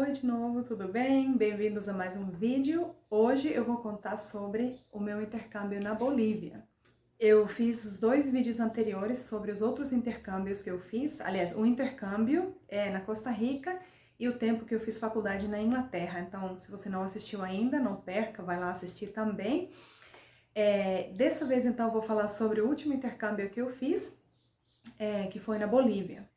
Oi de novo, tudo bem? Bem-vindos a mais um vídeo. Hoje eu vou contar sobre o meu intercâmbio na Bolívia. Eu fiz os dois vídeos anteriores sobre os outros intercâmbios que eu fiz. Aliás, o intercâmbio é na Costa Rica e o tempo que eu fiz faculdade na Inglaterra. Então, se você não assistiu ainda, não perca, vai lá assistir também. Dessa vez, então, eu vou falar sobre o último intercâmbio que eu fiz, que foi na Bolívia.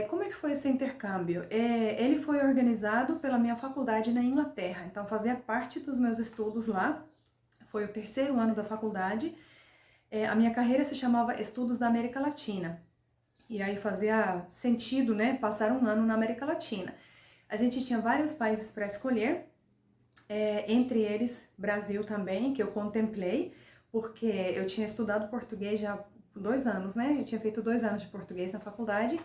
Como é que foi esse intercâmbio? Ele foi organizado pela minha faculdade na Inglaterra, então fazia parte dos meus estudos lá, foi o terceiro ano da faculdade. A minha carreira se chamava Estudos da América Latina, e aí fazia sentido, né, passar um ano na América Latina. A gente tinha vários países para escolher, entre eles Brasil também, que eu contemplei, porque eu tinha estudado português já por 2 anos, né, eu tinha feito 2 anos de português na faculdade.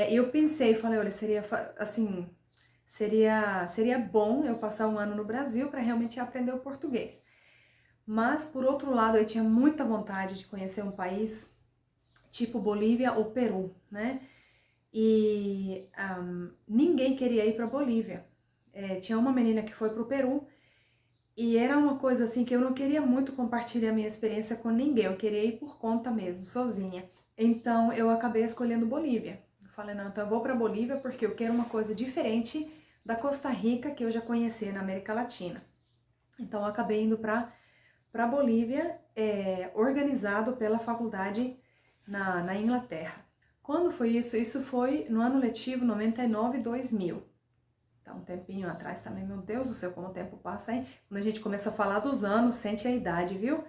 Eu pensei, falei, olha, seria assim, seria bom eu passar um ano no Brasil para realmente aprender o português. Mas, por outro lado, eu tinha muita vontade de conhecer um país tipo Bolívia ou Peru, né? E ninguém queria ir para Bolívia. Tinha uma menina que foi para o Peru e era uma coisa assim que eu não queria muito compartilhar minha experiência com ninguém, eu queria ir por conta mesmo, sozinha. Então, eu acabei escolhendo Bolívia. Falei, não, então eu vou para Bolívia porque eu quero uma coisa diferente da Costa Rica que eu já conheci na América Latina. Então eu acabei indo para Bolívia, organizado pela faculdade na Inglaterra. Quando foi isso? Isso foi no ano letivo 99-2000. Tá um tempinho atrás também, meu Deus do céu, como o tempo passa, hein? Quando a gente começa a falar dos anos, sente a idade, viu?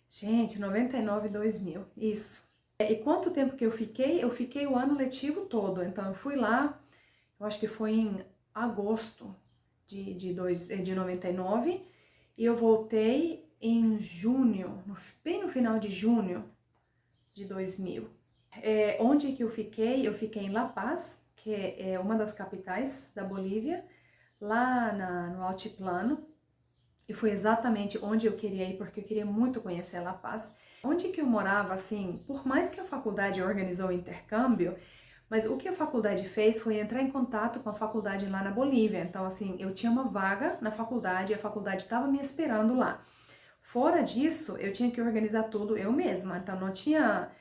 Gente, 99-2000, isso. E quanto tempo que eu fiquei? Eu fiquei o ano letivo todo, então eu fui lá, eu acho que foi em agosto de 99, e eu voltei em junho, bem no final de junho de 2000. Onde que eu fiquei? Eu fiquei em La Paz, que é uma das capitais da Bolívia, lá no altiplano, e foi exatamente onde eu queria ir, porque eu queria muito conhecer La Paz. Onde que eu morava, assim, por mais que a faculdade organizou o intercâmbio, mas o que a faculdade fez foi entrar em contato com a faculdade lá na Bolívia. Então, assim, eu tinha uma vaga na faculdade e a faculdade estava me esperando lá. Fora disso, eu tinha que organizar tudo eu mesma. Então, não tinha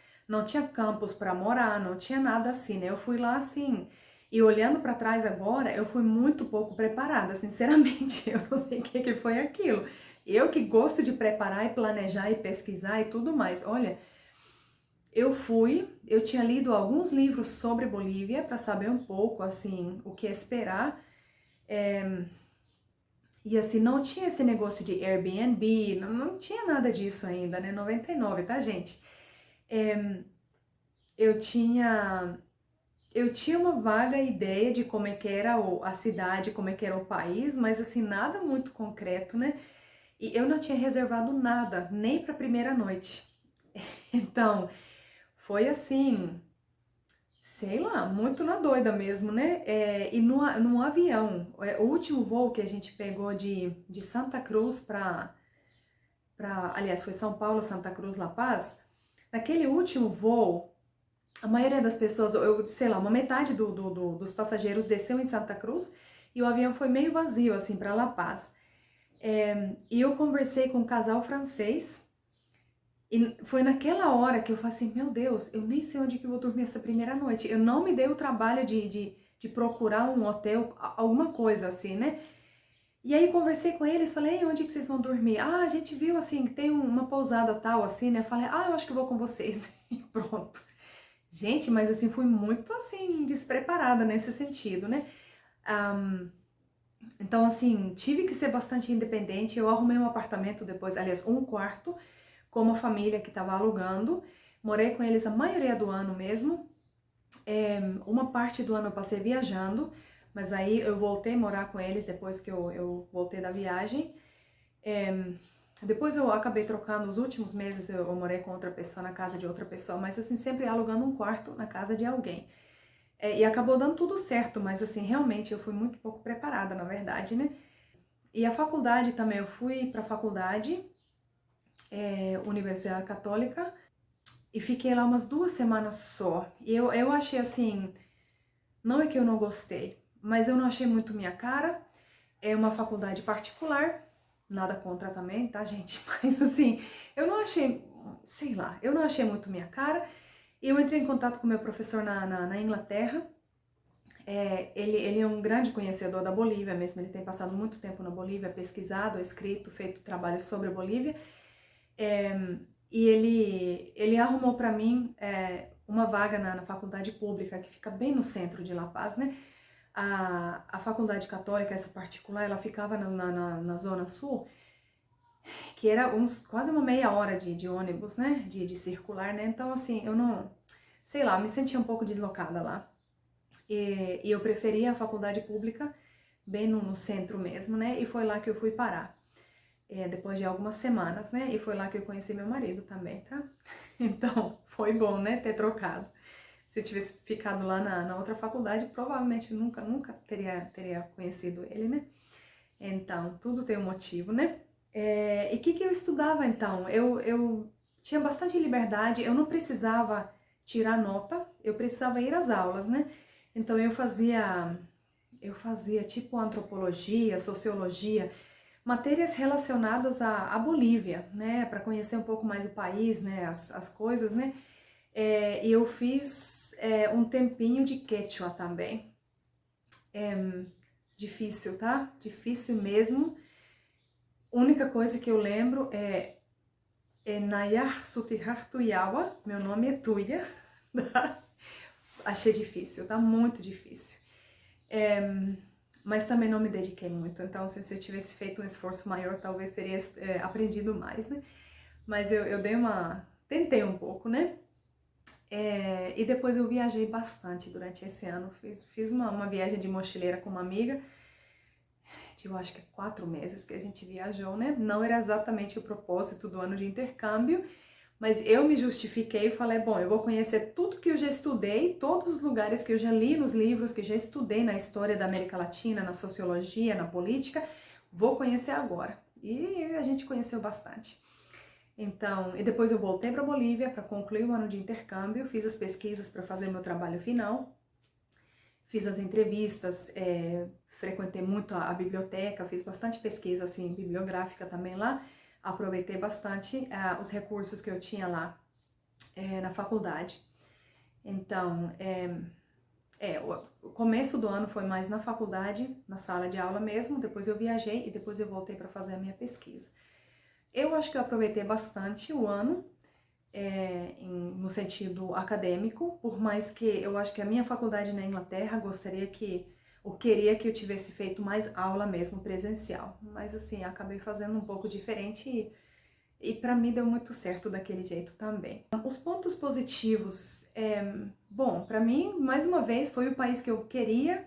campus para morar, não tinha nada assim, né? Eu fui lá assim, e olhando para trás agora, eu fui muito pouco preparada, sinceramente. Eu não sei o que foi aquilo. Eu que gosto de preparar e planejar e pesquisar e tudo mais. Olha, eu tinha lido alguns livros sobre Bolívia para saber um pouco, assim, o que esperar. E assim, não tinha esse negócio de Airbnb, não tinha nada disso ainda, né? 99, tá, gente? Eu tinha, eu tinha uma vaga ideia de como é que era a cidade, como é que era o país, mas assim, nada muito concreto, né? E eu não tinha reservado nada, nem para a primeira noite. Então, foi assim, sei lá, muito na doida mesmo, né? E no avião, o último voo que a gente pegou de Santa Cruz aliás, foi São Paulo, Santa Cruz, La Paz. Naquele último voo, a maioria das pessoas, sei lá, uma metade dos passageiros desceu em Santa Cruz e o avião foi meio vazio, assim, para La Paz. E eu conversei com um casal francês e foi naquela hora que eu falei assim, meu Deus, eu nem sei onde que eu vou dormir essa primeira noite. Eu não me dei o trabalho de procurar um hotel, alguma coisa assim, né? E aí conversei com eles, falei, onde que vocês vão dormir? Ah, a gente viu assim, que tem uma pousada tal, assim, né? Falei, eu acho que eu vou com vocês. E pronto. Gente, mas assim, fui muito assim, despreparada nesse sentido, né? Então, assim, tive que ser bastante independente. Eu arrumei um apartamento depois, aliás, um quarto, com uma família que estava alugando. Morei com eles a maioria do ano mesmo. Uma parte do ano eu passei viajando, mas aí eu voltei a morar com eles depois que eu voltei da viagem. Depois eu acabei trocando, os últimos meses eu morei com outra pessoa na casa de outra pessoa, mas assim, sempre alugando um quarto na casa de alguém. E acabou dando tudo certo, mas assim, realmente eu fui muito pouco preparada, na verdade, né? E a faculdade também, eu fui pra faculdade, Universidade Católica, e fiquei lá umas 2 semanas só. E eu achei assim, não é que eu não gostei, mas eu não achei muito minha cara. É uma faculdade particular, nada contra também, tá, gente? Mas assim, eu não achei, sei lá, eu não achei muito minha cara. Eu entrei em contato com meu professor na Inglaterra. Ele é um grande conhecedor da Bolívia mesmo, ele tem passado muito tempo na Bolívia, pesquisado, escrito, feito trabalhos sobre a Bolívia. E ele arrumou para mim uma vaga na faculdade pública, que fica bem no centro de La Paz, né? A faculdade católica, essa particular, ela ficava na zona sul, que era quase uma meia hora de ônibus, né? De circular, né? Então, assim, eu não... Sei lá, me sentia um pouco deslocada lá. E eu preferia a faculdade pública, bem no centro mesmo, né? E foi lá que eu fui parar. Depois de algumas semanas, né? E foi lá que eu conheci meu marido também, tá? Então, foi bom, né? Ter trocado. Se eu tivesse ficado lá na outra faculdade, provavelmente eu nunca teria conhecido ele, né? Então, tudo tem um motivo, né? E o que eu estudava, então? Eu tinha bastante liberdade, eu não precisava tirar nota, eu precisava ir às aulas, né? Então, eu fazia tipo antropologia, sociologia, matérias relacionadas à Bolívia, né? Para conhecer um pouco mais o país, né? As coisas, né? E eu fiz um tempinho de quechua também. Difícil, tá? Difícil mesmo. Única coisa que eu lembro é Nayar Sutihar Tuyawa, meu nome é Tuya, tá? Achei difícil, tá? Muito difícil. Mas também não me dediquei muito, então se eu tivesse feito um esforço maior, talvez teria aprendido mais, né? Mas eu tentei um pouco, né? E depois eu viajei bastante durante esse ano, fiz uma viagem de mochileira com uma amiga, eu acho que 4 meses que a gente viajou, né? Não era exatamente o propósito do ano de intercâmbio, mas eu me justifiquei e falei, bom, eu vou conhecer tudo que eu já estudei, todos os lugares que eu já li nos livros, que já estudei na história da América Latina, na sociologia, na política, vou conhecer agora. E a gente conheceu bastante. Então, e depois eu voltei para a Bolívia para concluir o ano de intercâmbio, fiz as pesquisas para fazer meu trabalho final, fiz as entrevistas, frequentei muito a biblioteca, fiz bastante pesquisa assim, bibliográfica também lá, aproveitei bastante os recursos que eu tinha lá na faculdade. Então, o começo do ano foi mais na faculdade, na sala de aula mesmo, depois eu viajei e depois eu voltei para fazer a minha pesquisa. Eu acho que eu aproveitei bastante o ano, no sentido acadêmico, por mais que eu acho que a minha faculdade na Inglaterra queria que eu tivesse feito mais aula mesmo presencial, mas assim, acabei fazendo um pouco diferente e para mim deu muito certo daquele jeito também. Os pontos positivos, bom, para mim, mais uma vez, foi o país que eu queria,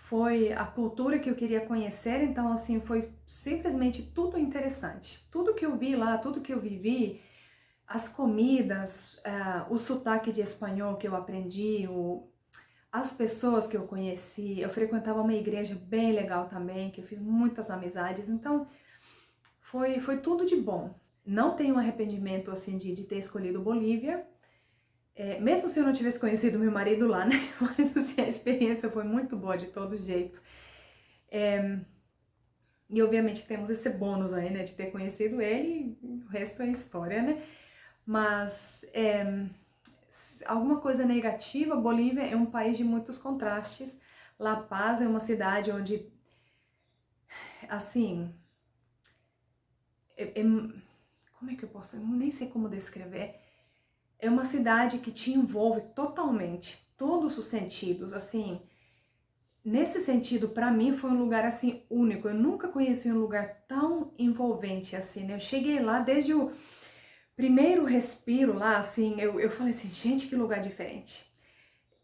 foi a cultura que eu queria conhecer, então assim, foi simplesmente tudo interessante. Tudo que eu vi lá, tudo que eu vivi, as comidas, o sotaque de espanhol que eu aprendi, as pessoas que eu conheci, eu frequentava uma igreja bem legal também, que eu fiz muitas amizades, então foi tudo de bom. Não tenho arrependimento assim de ter escolhido Bolívia, mesmo se eu não tivesse conhecido meu marido lá, né? Mas assim, a experiência foi muito boa de todo jeito. E obviamente temos esse bônus aí, né, de ter conhecido ele, e o resto é história, né? Mas alguma coisa negativa, Bolívia é um país de muitos contrastes. La Paz é uma cidade onde, assim, como é que eu posso, eu nem sei como descrever. É uma cidade que te envolve totalmente, todos os sentidos, assim. Nesse sentido, para mim foi um lugar assim único. Eu nunca conheci um lugar tão envolvente assim, né? Eu cheguei lá desde o primeiro respiro lá, assim, eu falei assim, gente, que lugar diferente.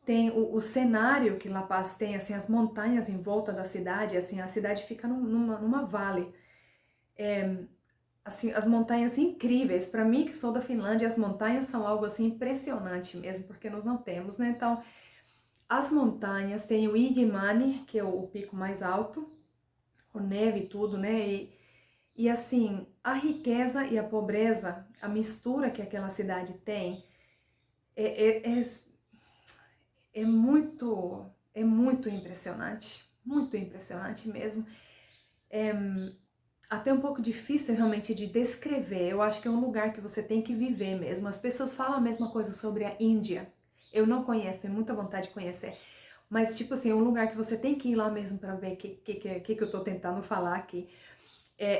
Tem o cenário que La Paz tem, assim, as montanhas em volta da cidade, assim, a cidade fica numa vale. Assim, as montanhas incríveis. Para mim, que sou da Finlândia, as montanhas são algo assim impressionante mesmo, porque nós não temos, né? Então, as montanhas, tem o Illimani, que é o pico mais alto, com neve e tudo, né? E assim, a riqueza e a pobreza, a mistura que aquela cidade tem, é muito impressionante. muito impressionante mesmo. É até um pouco difícil realmente de descrever. Eu acho que é um lugar que você tem que viver mesmo. As pessoas falam a mesma coisa sobre a Índia. Eu não conheço, tenho muita vontade de conhecer. Mas, tipo assim, é um lugar que você tem que ir lá mesmo para ver o que eu tô tentando falar aqui.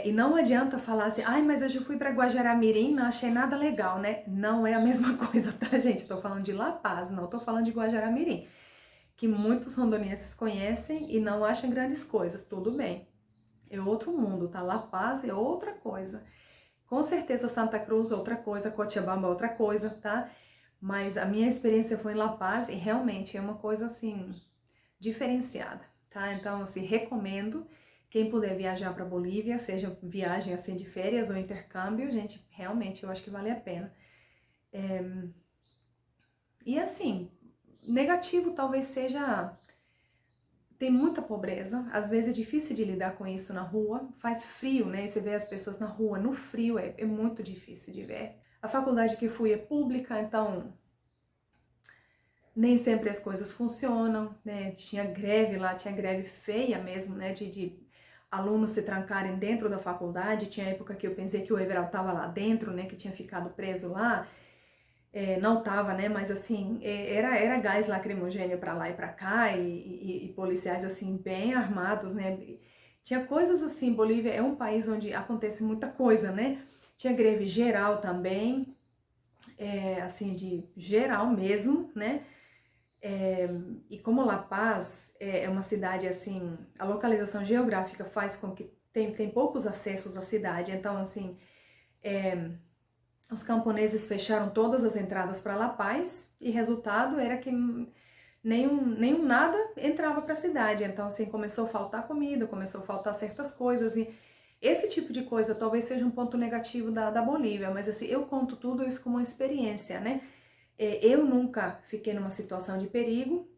E não adianta falar assim, ai, mas eu já fui para Guajará-Mirim, não achei nada legal, né? Não é a mesma coisa, tá, gente? Tô falando de La Paz, não tô falando de Guajará-Mirim, que muitos rondonienses conhecem e não acham grandes coisas, tudo bem. É outro mundo, tá? La Paz é outra coisa. Com certeza Santa Cruz outra coisa, Cochabamba outra coisa, tá? Mas a minha experiência foi em La Paz e realmente é uma coisa assim diferenciada, tá? Então, assim, recomendo quem puder viajar para Bolívia, seja viagem assim de férias ou intercâmbio, gente, realmente eu acho que vale a pena. E assim, negativo talvez seja tem muita pobreza, às vezes é difícil de lidar com isso na rua, faz frio, né? E você vê as pessoas na rua, no frio, é muito difícil de ver. A faculdade que fui é pública, então nem sempre as coisas funcionam, né? Tinha greve lá, tinha greve feia mesmo, né? De alunos se trancarem dentro da faculdade. Tinha época que eu pensei que o Everal estava lá dentro, né? Que tinha ficado preso lá. Não estava, né? Mas assim, era gás lacrimogêneo para lá e para cá e policiais assim bem armados, né? Tinha coisas assim. Bolívia é um país onde acontece muita coisa, né? Tinha greve geral também, assim de geral mesmo, né? E como La Paz é uma cidade assim, a localização geográfica faz com que tem poucos acessos à cidade, então assim, os camponeses fecharam todas as entradas para La Paz e resultado era que nenhum nada entrava para a cidade, então assim, começou a faltar comida, começou a faltar certas coisas e esse tipo de coisa talvez seja um ponto negativo da Bolívia, mas assim, eu conto tudo isso como uma experiência, né? Eu nunca fiquei numa situação de perigo.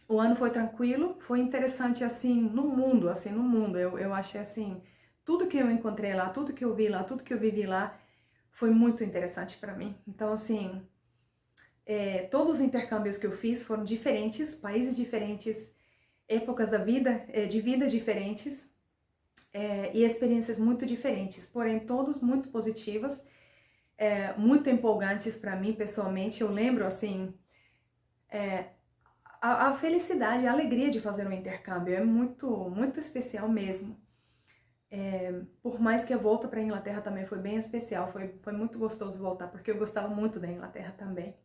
O ano foi tranquilo, foi interessante assim no mundo, eu achei assim, tudo que eu encontrei lá, tudo que eu vi lá, tudo que eu vivi lá, foi muito interessante para mim. Então assim, todos os intercâmbios que eu fiz foram diferentes, países diferentes, épocas da vida, de vida diferentes, e experiências muito diferentes, porém todos muito positivas, muito empolgantes para mim pessoalmente. Eu lembro assim, a felicidade, a alegria de fazer um intercâmbio é muito especial mesmo. Por mais que a volta para a Inglaterra também foi bem especial, foi muito gostoso voltar, porque eu gostava muito da Inglaterra também.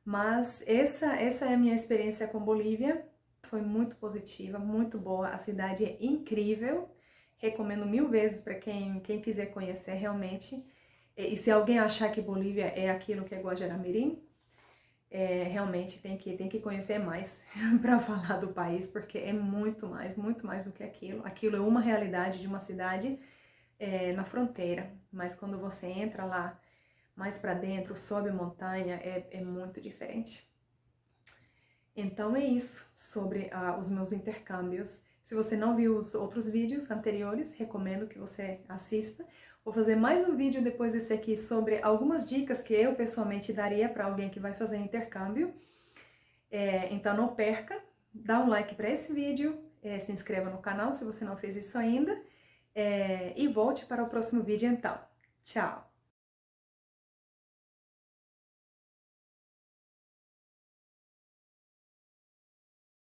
Mas essa é a minha experiência com Bolívia, foi muito positiva, muito boa, a cidade é incrível, recomendo 1000 vezes para quem quiser conhecer realmente. E se alguém achar que Bolívia é aquilo que é Guajará-Mirim, realmente tem que conhecer mais para falar do país, porque é muito mais do que aquilo. Aquilo é uma realidade de uma cidade na fronteira, mas quando você entra lá mais para dentro, sobe montanha, é muito diferente. Então é isso sobre os meus intercâmbios. Se você não viu os outros vídeos anteriores, recomendo que você assista. Vou fazer mais um vídeo depois desse aqui sobre algumas dicas que eu pessoalmente daria para alguém que vai fazer intercâmbio. Então não perca, dá um like para esse vídeo, se inscreva no canal se você não fez isso ainda, e volte para o próximo vídeo então. Tchau!